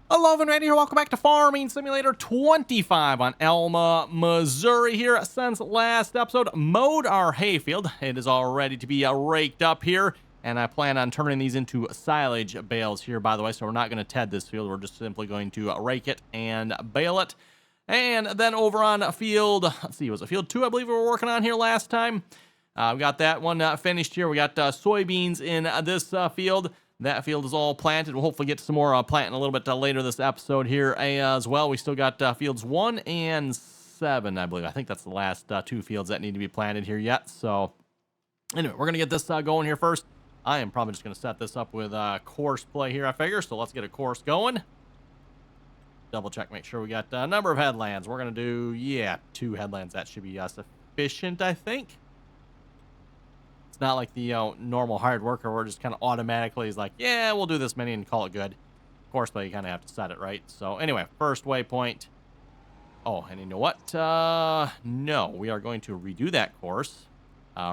Hello, and Randy here. Welcome back to Farming Simulator 25 on Alma, Missouri here. Since last episode, mowed our hayfield. It is all ready to be raked up here, and I plan on turning these into silage bales here, by the way, so we're not going to ted this field. We're just simply going to rake it and bale it. And then over on field, let's see, was it field 2, I believe we were working on here last time? We got that one finished here. We got soybeans in this field. That field is all planted. We'll hopefully get some more planting a little bit later this episode here as well. We still got fields 1 and 7, I believe. I think that's the last 2 fields that need to be planted here yet. So anyway, we're going to get this going here first. I am probably just going to set this up with course play here, I figure. So let's get a course going. Double check, make sure we got a number of headlands. We're going to do, 2 headlands. That should be sufficient, I think. It's not like the normal hard worker where it just kind of automatically is like, yeah, we'll do this many and call it good. Of course, but you kind of have to set it right. So anyway, first waypoint. Oh, and you know what? No, we are going to redo that course.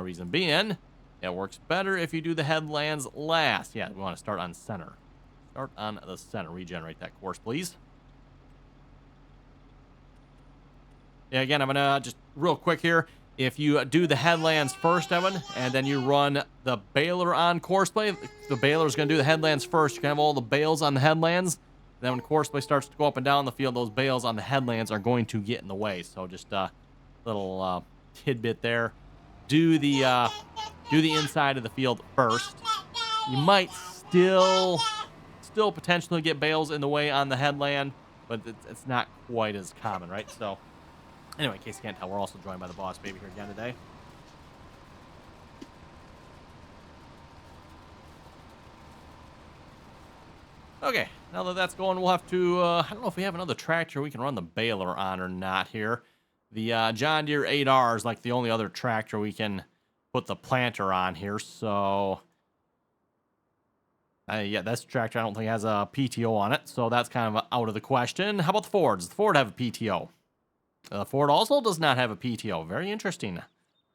Reason being, it works better if you do the headlands last. Yeah, we want to start on center. Start on the center. Regenerate that course, please. Yeah, again, I'm going to just real quick here. If you do the headlands first, Evan, and then you run the baler on courseplay, the baler is going to do the headlands first. You can have all the bales on the headlands. Then when courseplay starts to go up and down the field, those bales on the headlands are going to get in the way. So just a little tidbit there. Do the inside of the field first. You might still potentially get bales in the way on the headland, but it's not quite as common, right? So anyway, in case you can't tell, we're also joined by the boss baby here again today. Okay, now that that's going, we'll have to, I don't know if we have another tractor we can run the baler on or not here. The John Deere 8R is like the only other tractor we can put the planter on here, so yeah, this tractor I don't think has a PTO on it, so that's kind of out of the question. How about the Ford? Does the Ford have a PTO? Ford also does not have a PTO. Very interesting.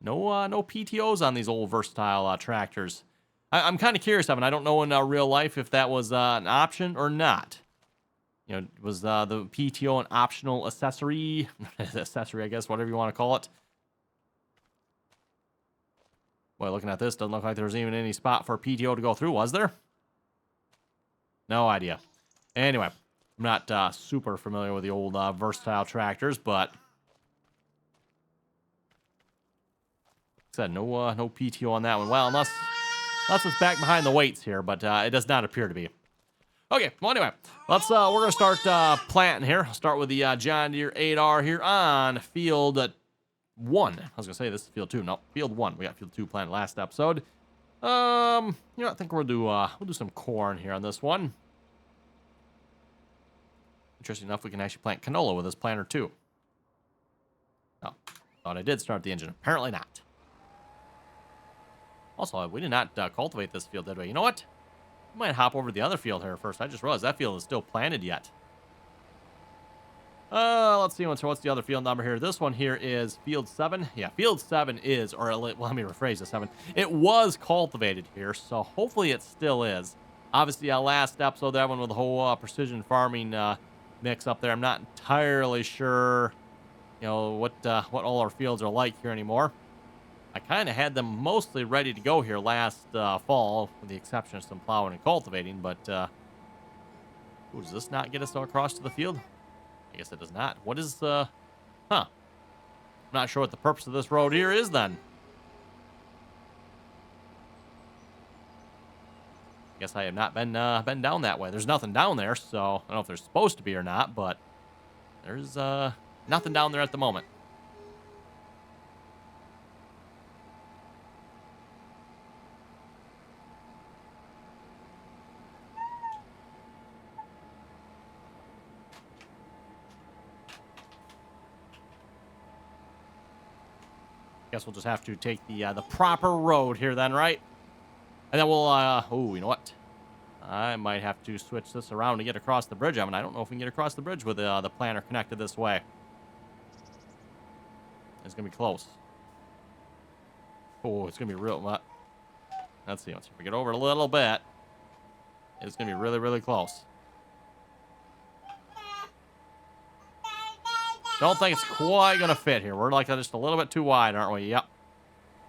No PTOs on these old versatile tractors. I'm kind of curious, Evan. I don't know in real life if that was an option or not. You know, was the PTO an optional accessory? Accessory, I guess, whatever you want to call it. Boy, looking at this, doesn't look like there's even any spot for a PTO to go through, was there? No idea. Anyway. I'm not super familiar with the old versatile tractors, but like I said, no PTO on that one. Well, unless it's back behind the weights here, but it does not appear to be. Okay, well anyway, we're gonna start planting here. I'll start with the John Deere 8R here on field 1. I was gonna say this is field 2. No, field 1. We got field 2 planted last episode. You know, I think we'll do some corn here on this one. Interesting enough, we can actually plant canola with this planter too. Oh, thought I did start the engine. Apparently not. Also, we did not cultivate this field, did we? You know what? We might hop over to the other field here first. I just realized that field is still planted yet. Let's see. What's the other field number here? This one here is field 7. Yeah, field 7 is, or well, let me rephrase the 7. It was cultivated here, so hopefully it still is. Obviously, last episode, that one with the whole precision farming mix up there. I'm not entirely sure, you know, what all our fields are like here anymore. I kind of had them mostly ready to go here last fall, with the exception of some plowing and cultivating, but does this not get us across to the field? I guess it does not. What is I'm not sure what the purpose of this road here is then. Guess I have not been down that way. There's nothing down there, so I don't know if there's supposed to be or not, but there's nothing down there at the moment. Guess we'll just have to take the proper road here then, right? And then we'll, oh, you know what? I might have to switch this around to get across the bridge. I mean, I don't know if we can get across the bridge with the planter connected this way. It's going to be close. Oh, it's going to be real. Let's see. Once we get over a little bit, it's going to be really, really close. Don't think it's quite going to fit here. We're like just a little bit too wide, aren't we? Yep.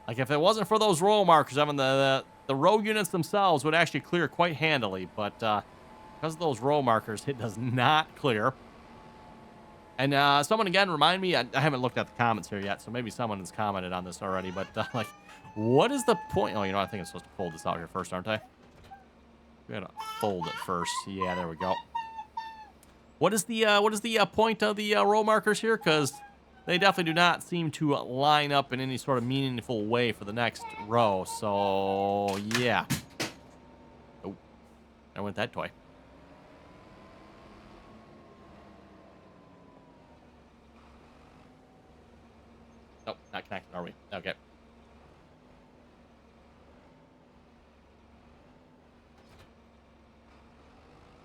Like if it wasn't for those row markers, I mean, the row units themselves would actually clear quite handily. But because of those row markers, it does not clear. And someone, again, remind me, I haven't looked at the comments here yet, so maybe someone has commented on this already. But like, what is the point? Oh, you know, I think I'm supposed to fold this out here first, aren't I? We gotta fold it first. Yeah, there we go. What is the point of the row markers here? Because they definitely do not seem to line up in any sort of meaningful way for the next row. So yeah. Oh, I went that toy. Nope, not connected, are we? Okay.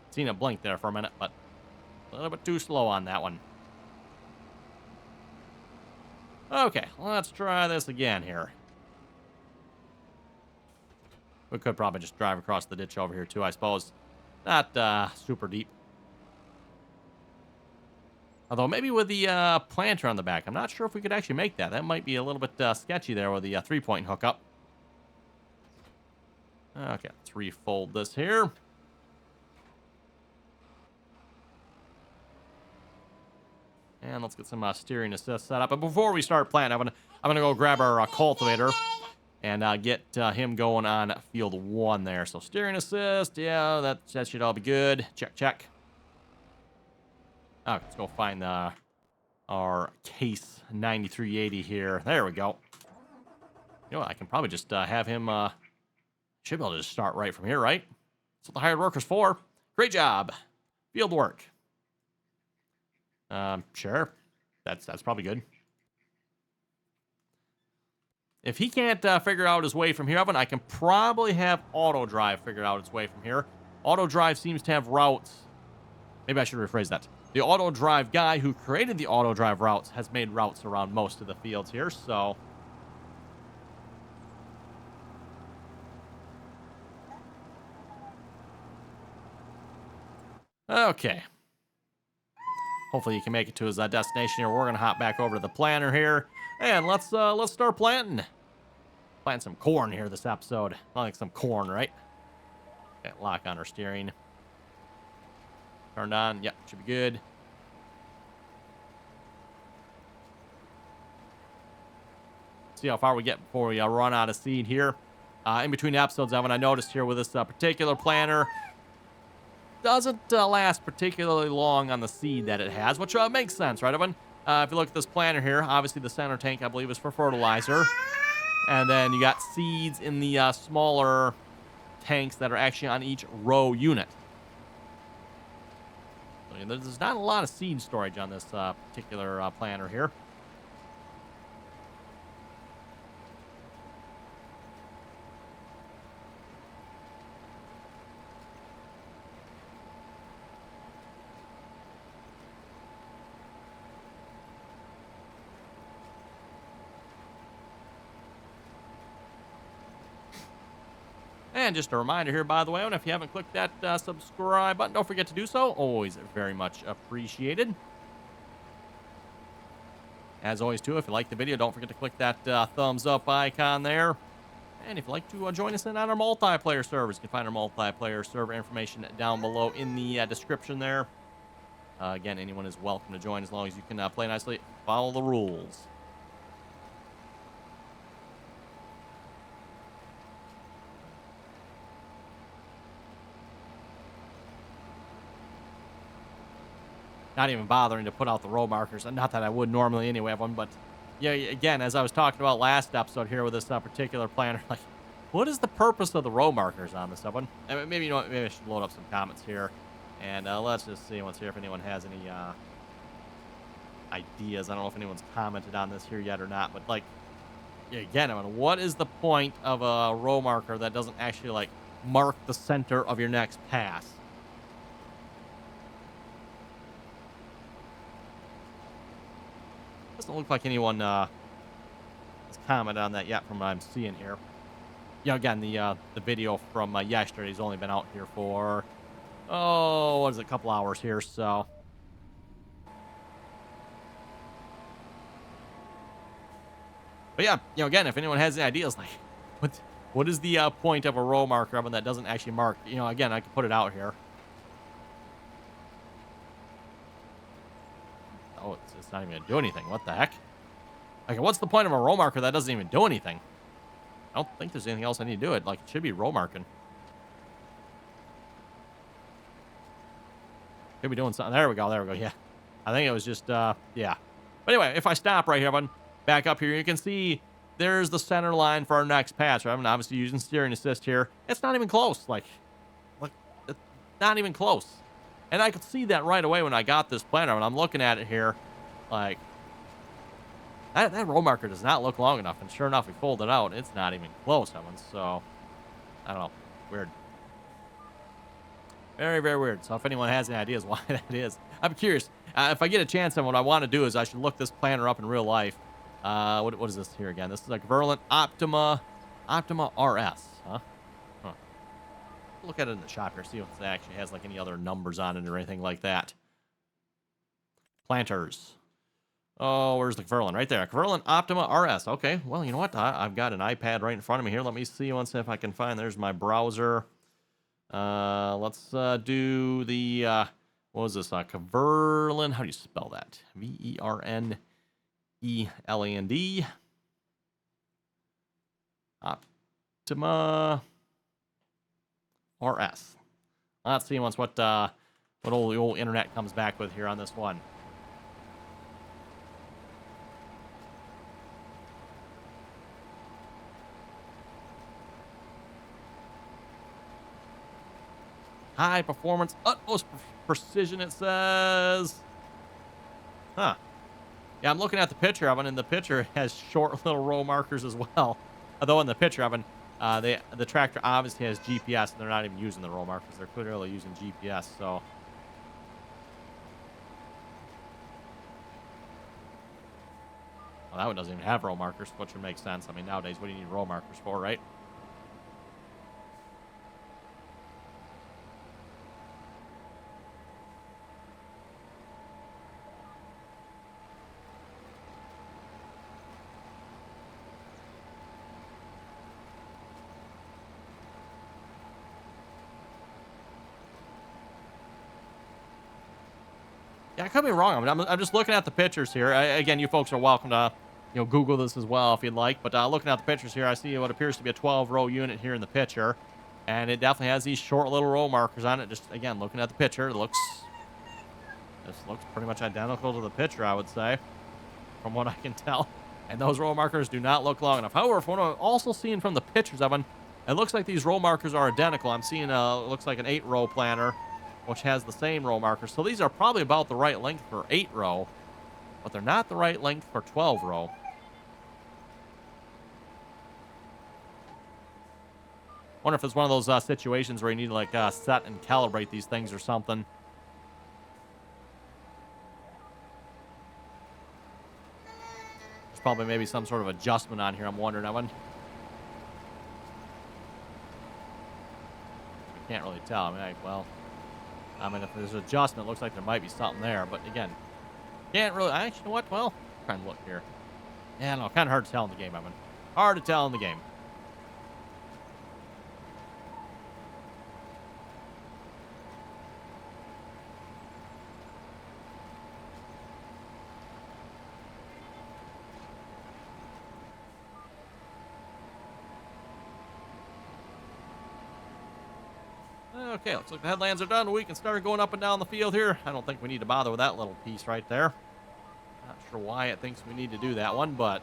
Seen it blink there for a minute, but a little bit too slow on that one. Okay, let's try this again here. We could probably just drive across the ditch over here too, I suppose. Not super deep. Although maybe with the planter on the back, I'm not sure if we could actually make that. That might be a little bit sketchy there with the three-point hookup. Okay, let's refold this here. And let's get some steering assist set up. But before we start planting, I'm gonna go grab our cultivator and get him going on field 1 there. So steering assist, yeah, that should all be good. Check, check. Okay, let's go find our case 9380 here. There we go. You know what, I can probably just have him, should be able to just start right from here, right? That's what the hired worker's for. Great job. Field work. Sure. That's probably good. If he can't figure out his way from here, I can probably have auto drive figure out its way from here. Auto drive seems to have routes. Maybe I should rephrase that. The auto drive guy who created the auto drive routes has made routes around most of the fields here, so. Okay. Hopefully he can make it to his destination here. We're gonna hop back over to the planter here, and let's start planting. Plant some corn here this episode. I like some corn, right? Okay, lock on our steering. Turned on. Yep, should be good. See how far we get before we run out of seed here. In between episodes, Evan, I noticed here with this particular planter, doesn't last particularly long on the seed that it has, which makes sense, right, Evan? If you look at this planter here, obviously the center tank, I believe, is for fertilizer. And then you got seeds in the smaller tanks that are actually on each row unit. So there's not a lot of seed storage on this particular planter here. And just a reminder here, by the way, if you haven't clicked that subscribe button, don't forget to do so. Always very much appreciated. As always, too, if you like the video, don't forget to click that thumbs up icon there. And if you'd like to join us in on our multiplayer servers, you can find our multiplayer server information down below in the description there. Again, anyone is welcome to join as long as you can play nicely, follow the rules. Not even bothering to put out the row markers. Not that I would normally anyway have one, but yeah, again, as I was talking about last episode here with this particular planner, like, what is the purpose of the row markers on this one? I mean, maybe, you know what, maybe I should load up some comments here, and let's just see what's here if anyone has any ideas. I don't know if anyone's commented on this here yet or not, but like, yeah, again, I mean, what is the point of a row marker that doesn't actually like mark the center of your next pass? Doesn't look like anyone has commented on that yet from what I'm seeing here. Yeah, again, the video from yesterday's only been out here for, oh, what is it, a couple hours here, so. But yeah, again, if anyone has any ideas, like, what is the point of a row marker oven that doesn't actually mark? Again, I could put it out here. Oh, it's not even gonna do anything. What the heck? Like, what's the point of a row marker that doesn't even do anything? I don't think there's anything else I need to do it. Like, it should be row marking. Could be doing something. There we go. There we go. Yeah. I think it was just, yeah. But anyway, if I stop right here, everyone, back up here, you can see there's the center line for our next pass. Right? I'm obviously using steering assist here. It's not even close. Like, it's not even close. And I could see that right away when I got this planner. When I'm looking at it here, like, that row marker does not look long enough. And sure enough, we fold it out. It's not even close, everyone. So, I don't know. Weird. Very, very weird. So if anyone has any ideas why that is, I'm curious. If I get a chance, then what I want to do is I should look this planner up in real life. What is this here again? This is like Verlin Optima RS, huh? Look at it in the shop here, see if it actually has like any other numbers on it or anything like that. Planters. Oh, where's the Verlin? Right there. Verlin Optima RS. Okay, well, you know what? I've got an iPad right in front of me here. Let me see once if I can find. There's my browser. Let's do the, what was this? Verlin. How do you spell that? Verneland. Optima RS. Let's see once what old internet comes back with here on this one. High performance, utmost precision, it says. Huh. Yeah, I'm looking at the picture of it, and the picture has short little row markers as well. Although in the picture of it, the tractor obviously has GPS, and they're not even using the row markers. They're clearly using GPS, so. Well, that one doesn't even have row markers, which would make sense. I mean, nowadays, what do you need row markers for, right? Yeah, I could be wrong. I mean, I'm just looking at the pictures here. Again, you folks are welcome to, Google this as well if you'd like. But looking at the pictures here, I see what appears to be a 12-row unit here in the picture, and it definitely has these short little row markers on it. Just again, looking at the picture, this looks pretty much identical to the picture, I would say, from what I can tell. And those row markers do not look long enough. However, from what I'm also seeing from the pictures of them, it looks like these row markers are identical. I'm seeing looks like an 8-row planner, which has the same row markers. So these are probably about the right length for 8-row, but they're not the right length for 12-row. Wonder if it's one of those situations where you need to like set and calibrate these things or something. There's probably maybe some sort of adjustment on here, I'm wondering, Evan. I can't really tell. I mean, if there's an adjustment, it looks like there might be something there. But again, can't really. Actually, you know what? Well, trying to look here. Yeah, no, kind of hard to tell in the game, Evan. Hard to tell in the game. Okay, looks like the headlands are done. We can start going up and down the field here. I don't think we need to bother with that little piece right there. Not sure why it thinks we need to do that one, but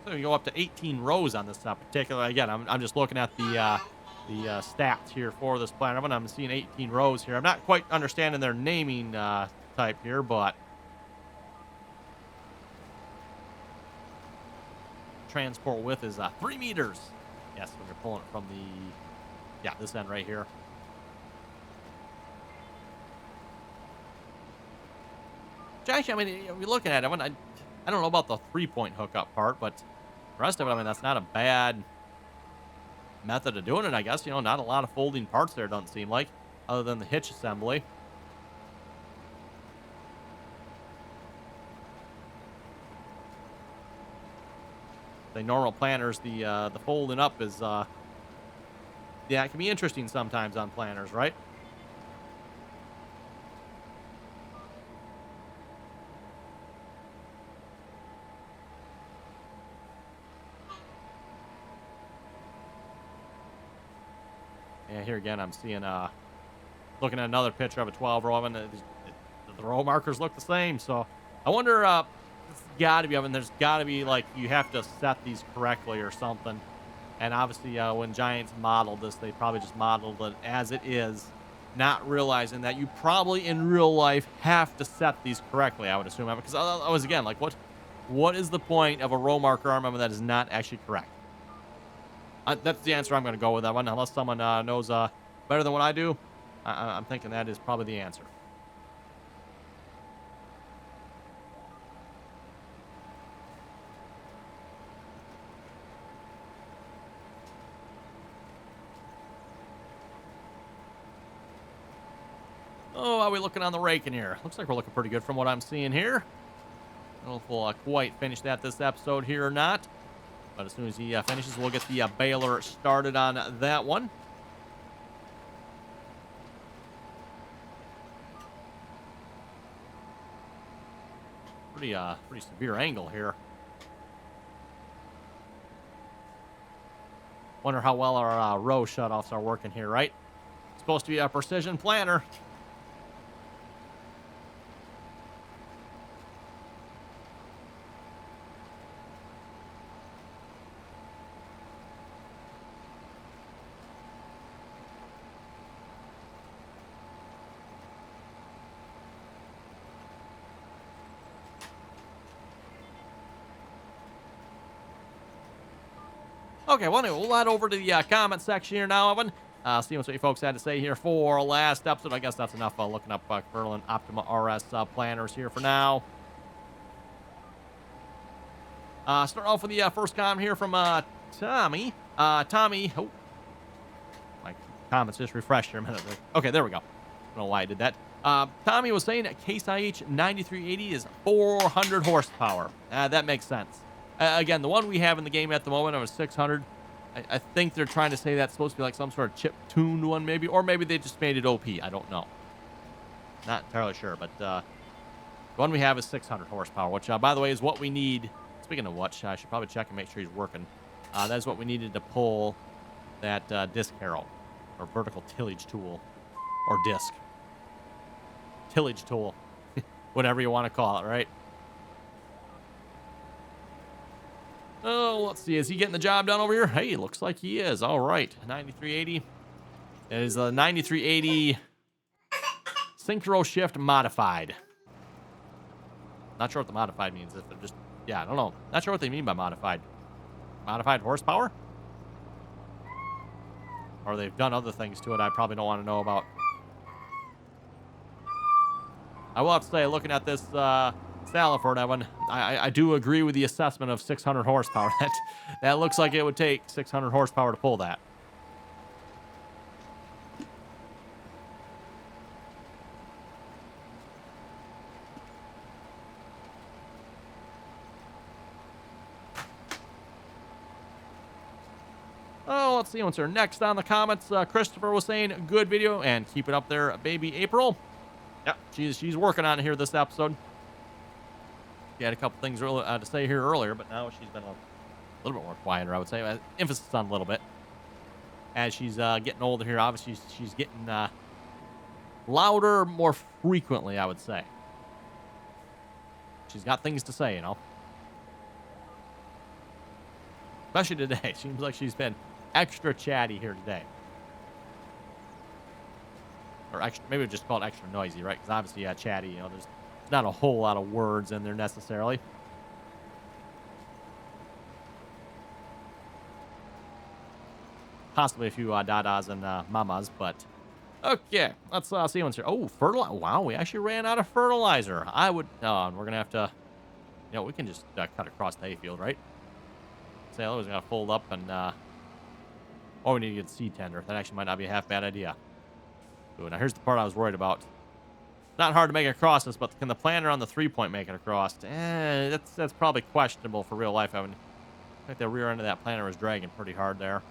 so you go up to 18 rows on this particular. Again, I'm just looking at the stats here for this planner. I'm seeing 18 rows here. I'm not quite understanding their naming type here, but transport width is 3 meters. Yes, when you're pulling it from the, yeah, this end right here. Which actually, I mean, you're looking at it, I don't know about the 3-point hookup part, but the rest of it, I mean, that's not a bad method of doing it, I guess. Not a lot of folding parts there, doesn't seem like, other than the hitch assembly. The normal planners, the folding up is, yeah, it can be interesting sometimes on planners, right? Yeah, here again, I'm seeing, looking at another picture of a 12-row oven. The row markers look the same, so I wonder, it's got to be, I mean, there's got to be, like, you have to set these correctly or something. And obviously, when Giants modeled this, they probably just modeled it as it is, not realizing that you probably in real life have to set these correctly, I would assume. Because I was, again, like, what is the point of a row marker arm that is not actually correct? That's the answer I'm going to go with that one, unless someone knows better than what I do. I'm thinking that is probably the answer. Oh, how are we looking on the raking here? Looks like we're looking pretty good from what I'm seeing here. I don't know if we'll quite finish that this episode here or not. But as soon as he finishes, we'll get the baler started on that one. Pretty severe angle here. Wonder how well our row shutoffs are working here, right? It's supposed to be a precision planner. Okay, well, anyway, we'll head over to the comment section here now, Evan. See what you folks had to say here for last episode. I guess that's enough looking up Kernel Optima RS planners here for now. Start off with the first comment here from Tommy. Tommy, oh, my comments just refreshed here a minute ago. Okay, there we go. I don't know why I did that. Tommy was saying that Case IH 9380 is 400 horsepower. That makes sense. Again, the one we have in the game at the moment is 600. I think they're trying to say that's supposed to be like some sort of chip-tuned one, maybe. Or maybe they just made it OP. I don't know. Not entirely sure, but the one we have is 600 horsepower, which, by the way, is what we need. Speaking of which, I should probably check and make sure he's working. That is what we needed to pull that disc harrow, or vertical tillage tool, or disc. Tillage tool. Whatever you want to call it, right? Oh, let's see. Is he getting the job done over here? Hey, looks like he is. All right. 9380. It is a 9380 synchro shift modified. Not sure what the modified means. If they're just, yeah, I don't know. Not sure what they mean by modified. Modified horsepower? Or they've done other things to it I probably don't want to know about. I will have to say, looking at this Saliford, Evan, I do agree with the assessment of 600 horsepower. That looks like it would take 600 horsepower to pull that. Oh, let's see what's there next on the comments. Christopher was saying, good video, and keep it up there, baby April. Yep, she's working on it here this episode. She had a couple things to say here earlier, but now she's been a little bit more quieter, I would say. Emphasis on a little bit. As she's getting older here, obviously she's getting louder more frequently, I would say. She's got things to say, you know. Especially today. Seems like she's been extra chatty here today. Or extra, maybe just call it extra noisy, right? Because obviously, chatty, you know, there's not a whole lot of words in there necessarily. possibly a few dadas and mamas, but okay. Let's see what's here. Oh, fertilizer. Wow, we actually ran out of fertilizer. I would. We're gonna have to. We can just cut across the hayfield, right? Sailor was gonna fold up and. Oh, we need to get seed tender. That actually might not be a half bad idea. Ooh, now here's the part I was worried about. Not hard to make it across this, but can the planter on the 3-point make it across? That's probably questionable for real life. I think the rear end of that planter is dragging pretty hard there.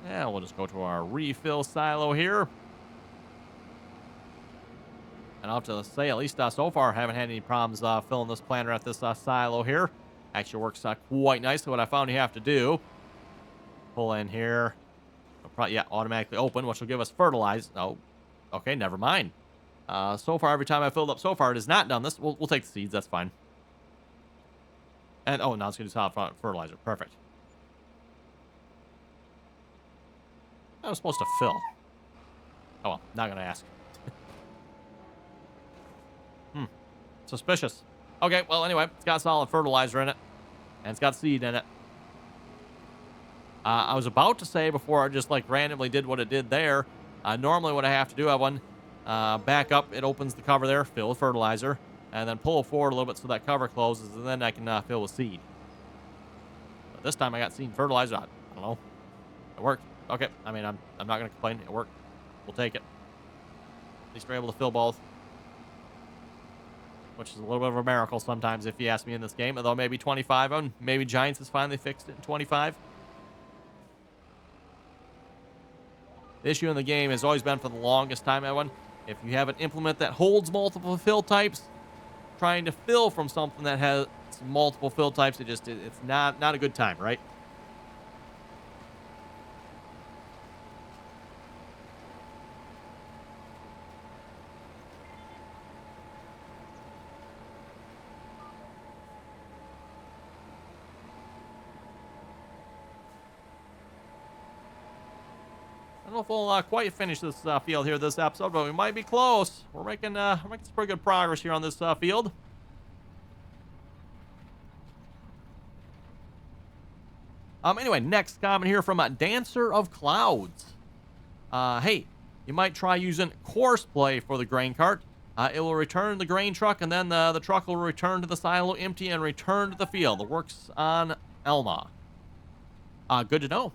Yeah, we'll just go to our refill silo here. And I'll have to say, at least so far, I haven't had any problems filling this planter at this silo here. Actually works quite nicely. What I found you have to do, pull in here. Yeah, automatically open, which will give us fertilize. Oh, okay, never mind. So far, every time I filled up so far, it has not done this. We'll take the seeds. That's fine. And, oh, now it's going to do solid fertilizer. Perfect. I was supposed to fill. Oh, well, not going to ask. Suspicious. Okay, well, anyway, it's got solid fertilizer in it. And it's got seed in it. I was about to say before I just, randomly did what it did there. Normally what I have to do, I want back up. It opens the cover there, fill with fertilizer. And then pull forward a little bit so that cover closes. And then I can fill with seed. But this time I got seed and fertilizer. I don't know. It worked. Okay, I mean, I'm not going to complain. It worked. We'll take it. At least we're able to fill both. Which is a little bit of a miracle sometimes, if you ask me, in this game. Although maybe 25 on, maybe Giants has finally fixed it in 25. The issue in the game has always been for the longest time, everyone. If you have an implement that holds multiple fill types, trying to fill from something that has multiple fill types, it's not a good time, right? I don't know if we'll quite finish this field here this episode, but we might be close. We're making some pretty good progress here on this field. Anyway, next comment here from Dancer of Clouds. Hey, you might try using Courseplay for the grain cart. It will return the grain truck, and then the truck will return to the silo empty and return to the field. It works on Alma. Good to know.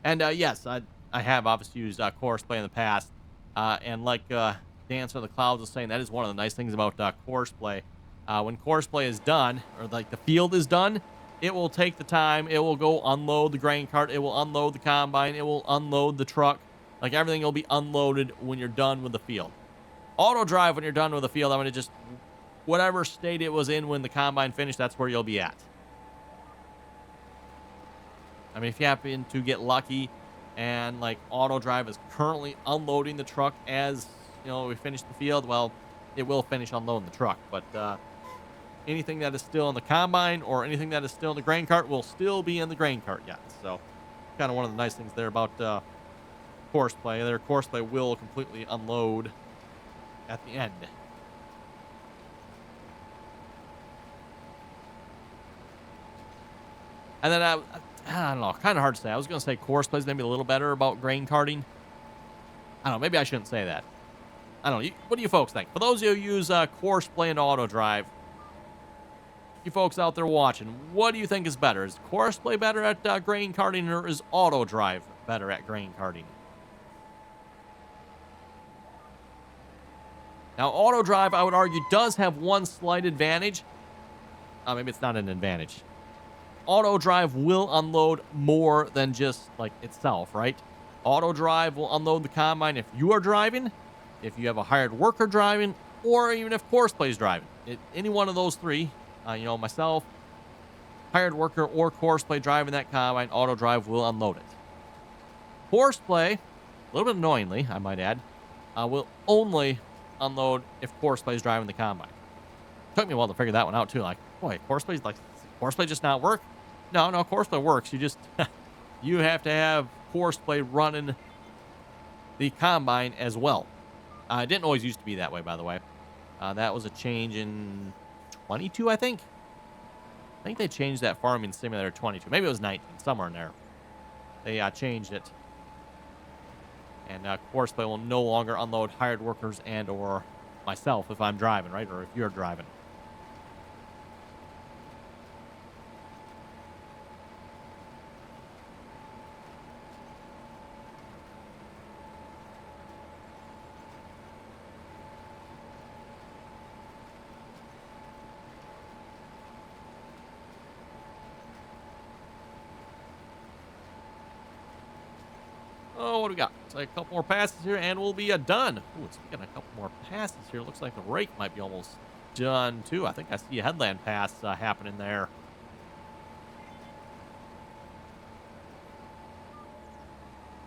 And yes, I have obviously used Courseplay in the past. And like Dancer of the Clouds was saying, that is one of the nice things about Courseplay. When Courseplay is done, or the field is done, it will take the time. It will go unload the grain cart. It will unload the combine. It will unload the truck. Everything will be unloaded when you're done with the field. Auto drive, when you're done with the field, I'm going to just, whatever state it was in when the combine finished, that's where you'll be at. I mean, if you happen to get lucky and auto drive is currently unloading the truck as we finish the field, well, it will finish unloading the truck. But anything that is still in the combine or anything that is still in the grain cart will still be in the grain cart yet. So kind of one of the nice things there about Courseplay. Their Courseplay will completely unload at the end. And then I don't know, kind of hard to say. I was going to say Courseplay is maybe a little better about grain carting. I don't know, maybe I shouldn't say that. I don't know. What do you folks think? For those of you who use Courseplay and auto drive, you folks out there watching, what do you think is better? Is Courseplay better at grain carting, or is auto drive better at grain carting? Now, auto drive, I would argue, does have one slight advantage. Maybe it's not an advantage. Auto drive will unload more than just itself, right? Auto drive will unload the combine if you are driving, if you have a hired worker driving, or even if Courseplay is driving. Any one of those three, myself, hired worker, or Courseplay driving that combine, auto drive will unload it. Courseplay, a little bit annoyingly, I might add, will only unload if Courseplay is driving the combine. Took me a while to figure that one out too. Boy, Courseplay just not work? No, Courseplay works. You just you have to have Courseplay running the combine as well. It didn't always used to be that way, by the way. That was a change in 22, I think. I think they changed that Farming Simulator 22. Maybe it was 19, somewhere in there. They changed it. And, of course, they will no longer unload hired workers and or myself if I'm driving, right? Or if you're driving. Oh, what do we got? It's like a couple more passes here, and we'll be done. Ooh, it's getting a couple more passes here. Looks like the rake might be almost done, too. I think I see a headland pass happening there.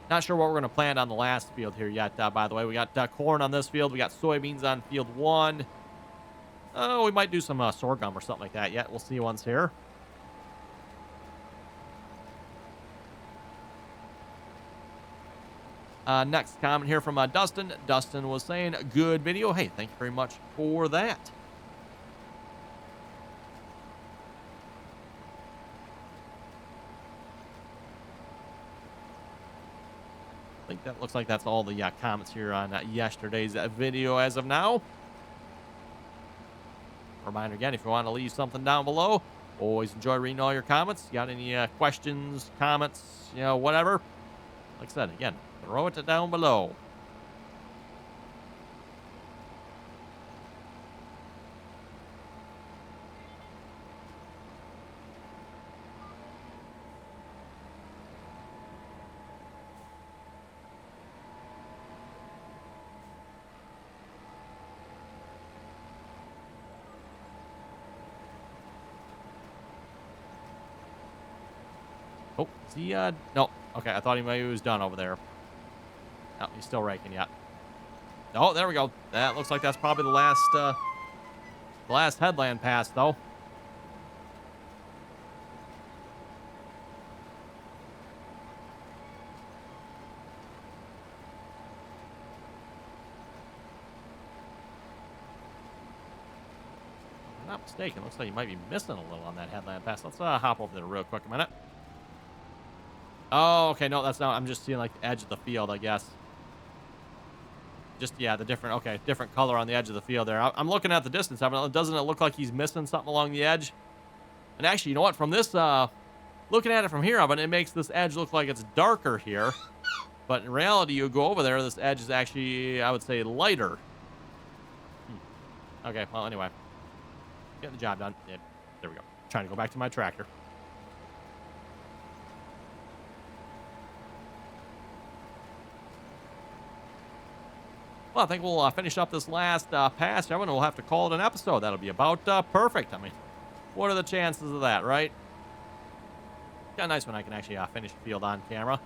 Not sure what we're going to plant on the last field here yet, by the way. We got corn on this field. We got soybeans on field 1. Oh, we might do some sorghum or something like that yet. We'll see once here. Next comment here from Dustin. Dustin was saying, good video. Hey, thank you very much for that. I think that looks like that's all the comments here on yesterday's video as of now. Reminder again, if you want to leave something down below, always enjoy reading all your comments. You got any questions, comments, whatever. Like I said, again, throw it down below. Oh, is he, no. Okay, I thought maybe he was done over there. No, he's still raking yet. Oh, there we go. That looks like that's probably the last headland pass, though. If I'm not mistaken, looks like you might be missing a little on that headland pass. Let's hop over there real quick a minute. Oh, okay, no, that's not. I'm just seeing, like, the edge of the field, I guess. Just, yeah, the different color on the edge of the field there. I'm looking at the distance of it. Doesn't it look like he's missing something along the edge? And actually, you know what? From this, looking at it from here, it makes this edge look like it's darker here. But in reality, you go over there, this edge is actually, I would say, lighter. Okay, well, anyway. Getting the job done. Yeah, there we go. Trying to go back to my tractor. Well, I think we'll finish up this last pass, and we'll have to call it an episode. That'll be about perfect. I mean, what are the chances of that, right? Kind of nice when I can actually finish a field on camera.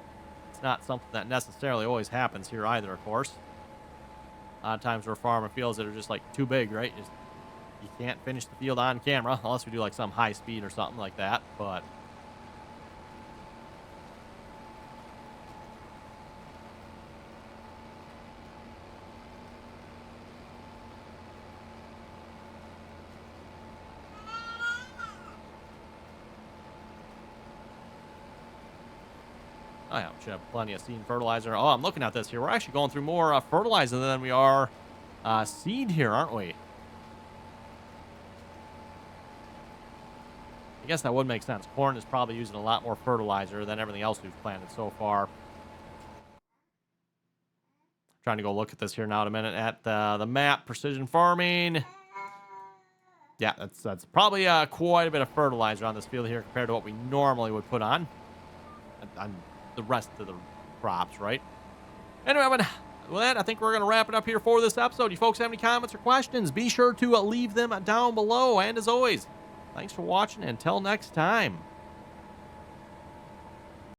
It's not something that necessarily always happens here either, of course. A lot of times we're farming fields that are just, like, too big, right? You can't finish the field on camera unless we do, like, some high speed or something like that, but... Oh, yeah, we should have plenty of seed and fertilizer. Oh, I'm looking at this here. We're actually going through more fertilizer than we are seed here, aren't we? I guess that would make sense. Corn is probably using a lot more fertilizer than everything else we've planted so far. Trying to go look at this here now in a minute at the map. Precision farming. Yeah, that's probably quite a bit of fertilizer on this field here compared to what we normally would put on the rest of the crops, right? Anyway, with that, I think we're going to wrap it up here for this episode. You folks have any comments or questions, be sure to leave them down below. And as always, thanks for watching. Until next time.